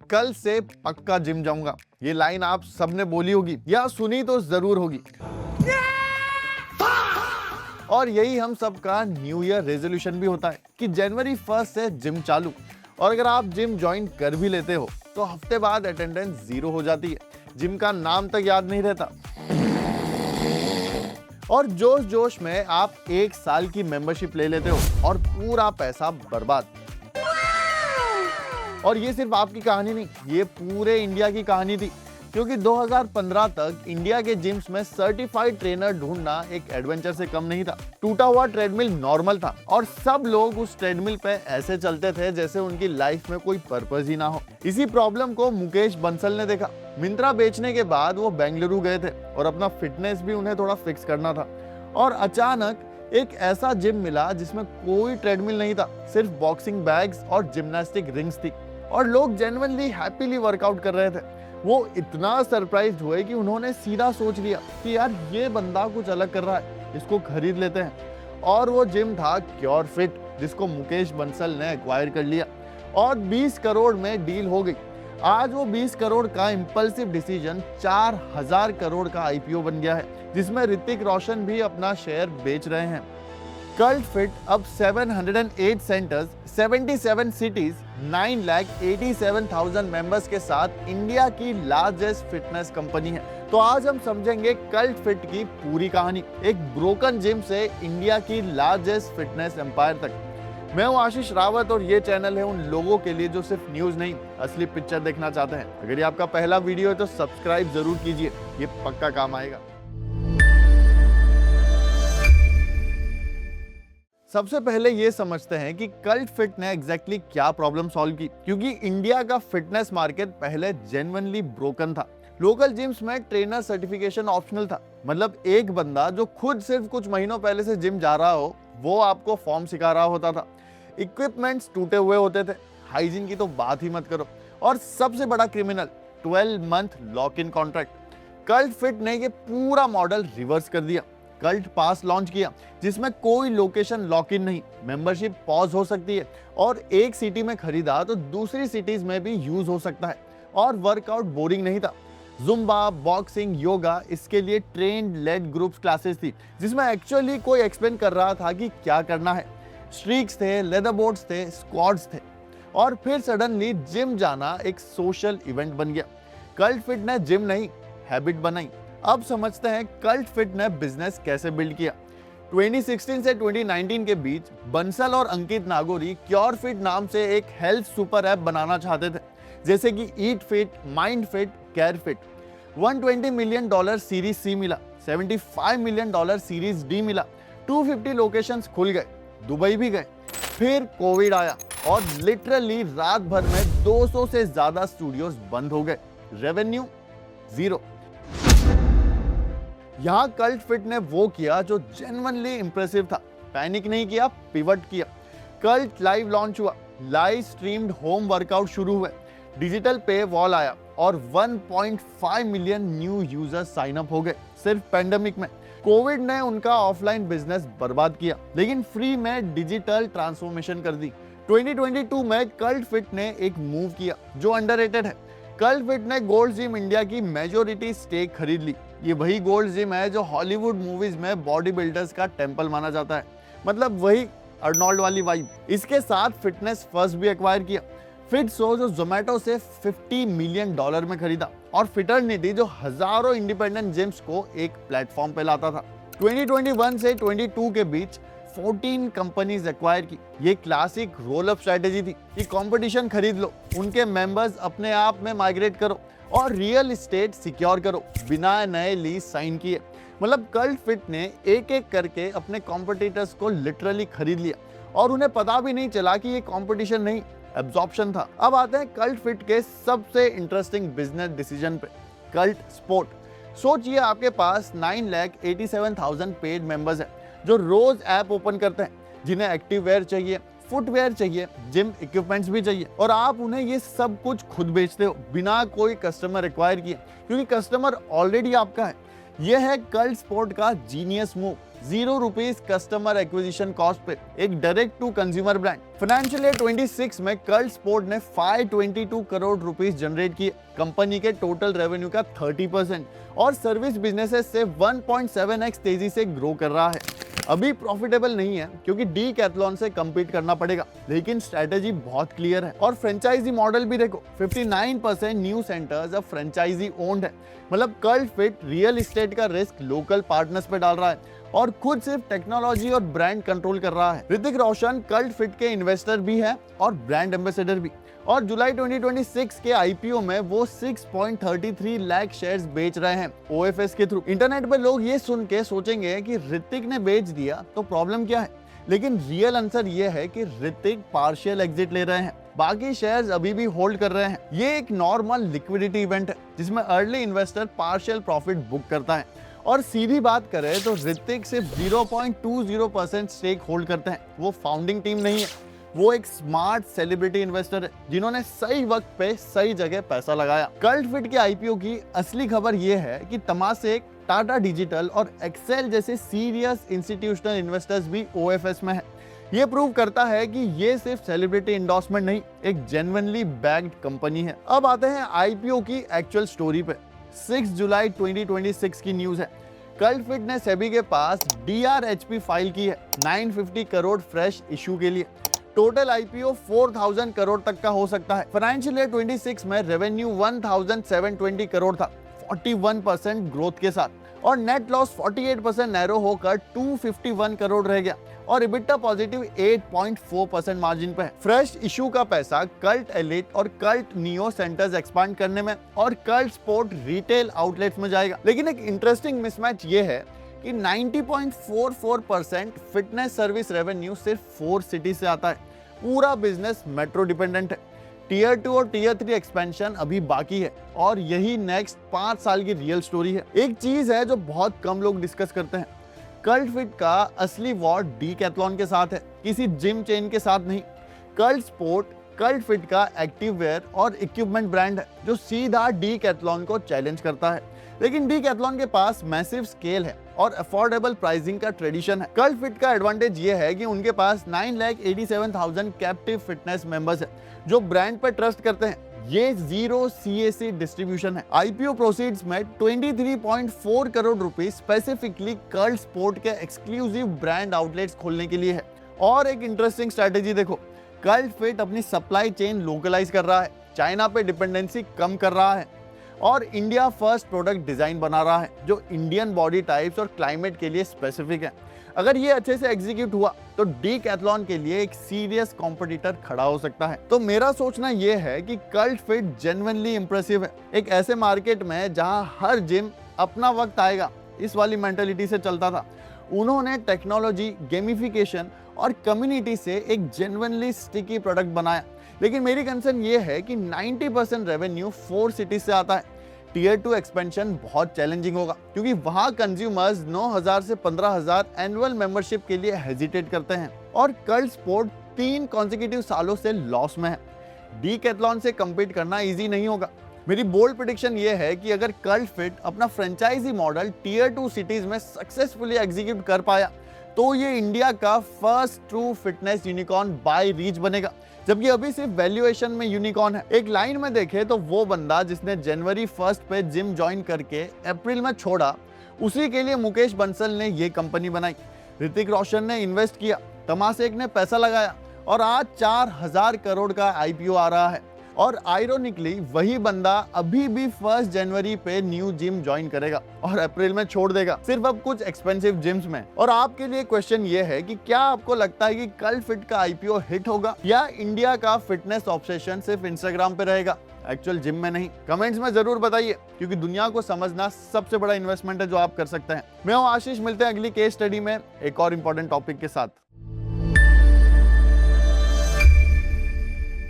कल से पक्का जिम जाऊंगा। ये लाइन आप सबने बोली होगी या सुनी तो जरूर होगी। और यही हम सबका न्यू ईयर रेजोल्यूशन भी होता है कि जनवरी 1 से जिम चालू। और अगर आप जिम ज्वाइन कर भी लेते हो तो हफ्ते बाद अटेंडेंस 0 हो जाती है, जिम का नाम तक याद नहीं रहता और जोश जोश में आप 1 साल की मेंबरशिप ले लेते हो और पूरा पैसा बर्बाद। और ये सिर्फ आपकी कहानी नहीं, ये पूरे इंडिया की कहानी थी, क्योंकि 2015 तक इंडिया के जिम्स में सर्टिफाइड ट्रेनर ढूंढना एक एडवेंचर से कम नहीं था। टूटा हुआ ट्रेडमिल नॉर्मल था और सब लोग उस ट्रेडमिल पे ऐसे चलते थे जैसे उनकी लाइफ में कोई पर्पस ही ना हो। इसी प्रॉब्लम को मुकेश बंसल ने देखा। मिंत्रा बेचने के बाद वो बेंगलुरु गए थे और अपना फिटनेस भी उन्हें थोड़ा फिक्स करना था। और अचानक एक ऐसा जिम मिला जिसमें कोई ट्रेडमिल नहीं था, सिर्फ बॉक्सिंग बैग्स और जिम्नास्टिक रिंग्स थी और लोग जेन्युइनली हैप्पीली वर्कआउट कर रहे थे। वो इतना सरप्राइज्ड हुए कि उन्होंने सीधा सोच लिया कि यार ये बंदा कुछ अलग कर रहा है, इसको खरीद लेते हैं। और वो जिम था क्योर फिट, जिसको मुकेश बंसल ने एक्वायर कर लिया और 20 करोड़ में डील हो गई। आज वो 20 करोड़ का इंपल्सिव डिसीजन 4000 करोड़ का आईपीओ बन गया है, जिसमें ऋतिक रोशन भी अपना शेयर बेच रहे हैं। कल्ट फिट अब 708 सेंटर्स, 77 सिटीज, 9,87,000 मेंबर्स के साथ इंडिया की लार्जेस्ट फिटनेस कंपनी है। तो आज हम समझेंगे कल्ट फिट की पूरी कहानी, एक ब्रोकन जिम से इंडिया की लार्जेस्ट फिटनेस एम्पायर तक। मैं हूं आशीष रावत और ये चैनल है उन लोगों के लिए जो सिर्फ न्यूज नहीं, असली पिक्चर देखना चाहते हैं। अगर ये आपका पहला वीडियो है तो सब्सक्राइब जरूर कीजिए, ये पक्का काम आएगा। सबसे पहले ये समझते हैं कि कल्ट फिट ने एग्जैक्टली क्या प्रॉब्लम सॉल्व की, क्योंकि इंडिया का फिटनेस मार्केट पहले जेन्युइनली ब्रोकन था। लोकल जिम्स में ट्रेनर सर्टिफिकेशन ऑप्शनल था, मतलब एक बंदा जो खुद सिर्फ कुछ महीनों पहले से जिम जा रहा हो वो आपको फॉर्म सिखा रहा होता था। इक्विपमेंट्स टूटे हुए होते थे, हाइजीन की तो बात ही मत करो, और सबसे बड़ा criminal 12 month lock in contract. Cult fit ने ये पूरा मॉडल रिवर्स कर दिया। कल्ट पास लॉन्च किया जिसमें कोई लोकेशन लॉक इन नहीं, मेंबरशिप पॉज हो सकती है और एक सिटी में खरीदा तो दूसरी सिटीज में भी यूज हो सकता है, और वर्कआउट बोरिंग नहीं था। जुम्बा, बॉक्सिंग, योगा, इसके लिए ट्रेंड लेड ग्रुप्स क्लासेस थी जिसमें एक्चुअली कोई एक्सप्लेन कर रहा था कि क्या करना है। स्ट्रीक्स थे, लेदर बोर्ड्स थे, स्क्वाड्स थे, और फिर सडनली जिम जाना एक सोशल इवेंट बन गया। कल्ट फिट ने जिम नहीं, हैबिट बनाई। अब समझते हैं कल्ट फिट ने बिजनेस कैसे बिल्ड किया। 2016 से 2019 के बीच बंसल और अंकित नागोरी क्योर फिट नाम से एक हेल्थ सुपर ऐप बनाना चाहते थे, जैसे कि eat fit, mind fit, care fit. $120 million series C मिला, $75 मिलियन सीरीज डी मिला, 250 लोकेशंस खुल गए, दुबई भी गए। फिर कोविड आया और लिटरली रात भर में 200 से ज्यादा स्टूडियोज बंद हो गए, रेवेन्यू 0। यहां कल्ट फिट ने वो किया जो जेन्युइनली इंप्रेसिव था, पैनिक नहीं किया, पिवट किया। कल्ट लाइव लॉन्च हुआ, लाइव स्ट्रीम्ड होम वर्कआउट शुरू हुए, डिजिटल पे वॉल आया और 1.5 million new users sign up हो गए सिर्फ पैंडेमिक में। कोविड ने उनका ऑफलाइन बिजनेस बर्बाद किया, लेकिन फ्री में डिजिटल ट्रांसफॉर्मेशन कर दी। 2022 में कल्ट फिट ने एक मूव किया जो अंडररेटेड है। कल्ट फिट ने गोल्ड जिम इंडिया की मेजॉरिटी स्टेक खरीद ली। ये वही गोल्ड जिम है जो हॉलीवुड मूवीज में बॉडी बिल्डर्स का टेंपल माना जाता है, मतलब वही अर्नोल्ड वाली वाइब। इसके साथ फिटनेस फर्स्ट भी एक्वायर किया, फिट सो जो जोमेटो से $50 मिलियन में खरीदा, और फिटर्निटी जो हजारों इंडिपेंडेंट जिम्स को एक प्लेटफॉर्म पे लाता था। 2021 से 22 के बीच 14 कंपनीज एक्वायर की। ये क्लासिक रोल अप स्ट्रेटेजी थी कि कंपटीशन खरीद लो, उनके मेंबर्स अपने आप में माइग्रेट करो और रियल एस्टेट सिक्योर करो बिना नए लीज साइन किए। मतलब कल्ट फिट ने एक एक करके अपने कॉम्पिटिटर्स को लिटरली खरीद लिया और उन्हें पता भी नहीं चला कि ये कंपटीशन नहीं, एब्जॉर्प्शन था। अब आते हैं कल्ट फिट के सबसे इंटरेस्टिंग बिजनेस डिसीजन पे, कल्ट स्पोर्ट। सोचिए आपके पास 9,87,000 पेड मेंबर्स हैं जो रोज ऐप ओपन करते हैं, जिन्हें एक्टिव वेयर चाहिए, फुटवेयर चाहिए, जिम इक्विपमेंट्स भी चाहिए, और आप उन्हें ये सब कुछ खुद बेचते हो बिना कोई कस्टमर एक्वायर किए, क्योंकि कस्टमर ऑलरेडी आपका है। यह है कल्ट स्पोर्ट का genius move. ₹0 customer acquisition cost पे एक direct to consumer brand. Financial year 26 में कल्ट स्पोर्ट ने 522 करोड़ रुपीस जनरेट किए, कंपनी के टोटल रेवेन्यू का 30%, और सर्विस बिजनेसेस से 1.7x तेजी से ग्रो कर रहा है। अभी प्रॉफिटेबल नहीं है क्योंकि डीकैथलॉन से कम्पीट करना पड़ेगा, लेकिन स्ट्रेटेजी बहुत क्लियर है। और फ्रेंचाइजी मॉडल भी देखो, 59% न्यू सेंटर्स अब फ्रेंचाइजी ओन्ड है। मतलब कल्ट फिट रियल एस्टेट का रिस्क लोकल पार्टनर्स पे डाल रहा है और खुद सिर्फ टेक्नोलॉजी और ब्रांड कंट्रोल कर रहा है। ऋतिक रोशन कल्ट फिट के इन्वेस्टर भी है और ब्रांड एम्बेसडर भी, और जुलाई 2026 के आईपीओ में वो 6.33 लाख शेयर्स बेच रहे हैं ओएफएस के थ्रू। इंटरनेट पे लोग ये सुन के सोचेंगे कि ऋतिक ने बेच दिया तो प्रॉब्लम क्या है, लेकिन रियल आंसर ये है कि ऋतिक पार्शियल एग्जिट ले रहे हैं, बाकी शेयर्स अभी भी होल्ड कर रहे हैं। ये एक नॉर्मल लिक्विडिटी इवेंट है जिसमें early investor partial profit book करता है। और सीधी बात करें तो ऋतिक सिर्फ 0.20% स्टेक होल्ड करते हैं। वो फाउंडिंग टीम नहीं है, वो एक स्मार्ट सेलिब्रिटी इन्वेस्टर है जिन्होंने सही वक्त पे सही जगह पैसा लगाया। कल्ट फिट के आईपीओ की असली खबर ये है कि तमासेक, टाटा डिजिटल और एक्सेल जैसे सीरियस इंस्टीट्यूशनल इन्वेस्टर्स भी ओएफएस में है। ये प्रूव करता है कि ये सिर्फ सेलिब्रिटी एंडोर्समेंट नहीं, एक जेन्युइनली बैक्ड कंपनी है। अब आते हैं आईपीओ की एक्चुअल स्टोरी पे। 6 जुलाई 2026 की न्यूज है। कल्ट फिट ने सेबी के पास डीआरएचपी फाइल की है 950 करोड़ फ्रेश इशू के लिए। टोटल आईपीओ 4000 करोड़ तक का हो सकता है। फाइनेंशियल ईयर 26 में रेवेन्यू 1720 करोड़ था, 41% ग्रोथ के साथ, और नेट लॉस 48% नैरो होकर 251 करोड़ रह गया, और इबिटा पॉजिटिव 8.4% मार्जिन पे है। फ्रेश इशू का पैसा कल्ट एलिट और कल्ट नियो सेंटर्स एक्सपांड करने में और कल्ट स्पोर्ट रिटेल आउटलेट्स में जाएगा। लेकिन एक इंटरेस्टिंग मिसमैच ये है कि 90.44% फिटनेस सर्विस रेवेन्यू सिर्फ 4 सिटी से आता है। पूरा बिजनेस मेट्रो डिपेंडेंट है। टीयर 2 और टीयर 3 एक्सपेंशन अभी बाकी है, और यही नेक्स्ट 5 साल की रियल स्टोरी है। एक चीज है जो बहुत कम लोग डिस्कस करते हैं, कल्ट फिट का असली वॉर डीकैथलॉन के साथ है, किसी जिम चेन के साथ नहीं। कल्ट स्पोर्ट कल्ट फिट का एक्टिव वेयर और इक्विपमेंट ब्रांड है जो सीधा डीकैथलॉन को चैलेंज करता है। लेकिन डीकैथलॉन के पास मैसिव स्केल है और अफोर्डेबल प्राइसिंग का ट्रेडिशन है। कल्ट फिट का एडवांटेज ये है कि उनके पास 9,87,000 कैप्टिव फिटनेस मेंबर्स है जो ब्रांड पर ट्रस्ट करते हैं। ये 0 CAC डिस्ट्रीब्यूशन है। आईपीओ प्रोसीड्स में 23.4 करोड़ रुपए स्पेसिफिकली कल्ट स्पोर्ट के एक्सक्लूसिव ब्रांड आउटलेट्स खोलने के लिए है। और एक इंटरेस्टिंग स्ट्रेटेजी देखो, कल्ट फिट अपनी सप्लाई चेन लोकलाइज कर रहा है, चाइना पे डिपेंडेंसी कम कर रहा है, और इंडिया फर्स्ट प्रोडक्ट डिजाइन बना रहा है जो इंडियन बॉडी टाइप्स और क्लाइमेट के लिए स्पेसिफिक है। अगर ये अच्छे से एग्जीक्यूट हुआ तो डीकैथलॉन के लिए एक सीरियस कॉम्पिटिटर खड़ा हो सकता है। तो मेरा सोचना ये है कि कल्ट फिट जेन्युइनली इंप्रेसिव है। एक ऐसे मार्केट में जहां हर जिम अपना वक्त आएगा, इस वाली मेंटालिटी से चलता था, उन्होंने टेक्नोलॉजी, गेमिफिकेशन और कम्युनिटी से एक जेन्युइनली स्टिकी प्रोडक्ट बनाया। लेकिन मेरी कंसर्न ये है कि 90% रेवेन्यू 4 सिटीज से आता है। टीयर 2 एक्सपेंशन बहुत चैलेंजिंग होगा क्योंकि वहां कंज्यूमर्स 9,000 से 15,000 एनुअल मेंबरशिप के लिए हेजिटेट करते हैं, और कल्ट स्पोर्ट 3 कॉन्सेक्यूटिव सालों से लॉस में है। डीकैथलॉन से कम्पीट करना इजी नहीं होगा। मेरी बोल्ड प्रेडिक्शन ये है कि अगर कल्ट फिट अपना फ्रेंचाइजी मॉडल टीयर 2 सिटीज में सक्सेसफुली एग्जीक्यूट कर पाया तो ये इंडिया का first true fitness unicorn by reach बनेगा, जबकि अभी सिर्फ वैल्यूएशन में यूनिकॉर्न है। एक लाइन में देखे तो वो बंदा जिसने जनवरी 1 पे जिम ज्वाइन करके अप्रैल में छोड़ा, उसी के लिए मुकेश बंसल ने ये कंपनी बनाई। ऋतिक रोशन ने इन्वेस्ट किया, तमासेक ने पैसा लगाया, और आज 4,000 करोड़ का आईपीओ आ रहा है। और आयरोनिकली वही बंदा अभी भी 1 जनवरी पे न्यू जिम ज्वाइन करेगा और अप्रैल में छोड़ देगा, सिर्फ अब कुछ एक्सपेंसिव जिम्स में। और आपके लिए क्वेश्चन ये है कि क्या आपको लगता है कि कल्ट फिट का आईपीओ हिट होगा, या इंडिया का फिटनेस ऑब्सेशन सिर्फ इंस्टाग्राम पे रहेगा, एक्चुअल जिम में नहीं? कमेंट्स में जरूर बताइए, क्योंकि दुनिया को समझना सबसे बड़ा इन्वेस्टमेंट है जो आप कर सकते हैं। मैं हूं आशीष, मिलते हैं अगली केस स्टडी में एक और इंपॉर्टेंट टॉपिक के साथ।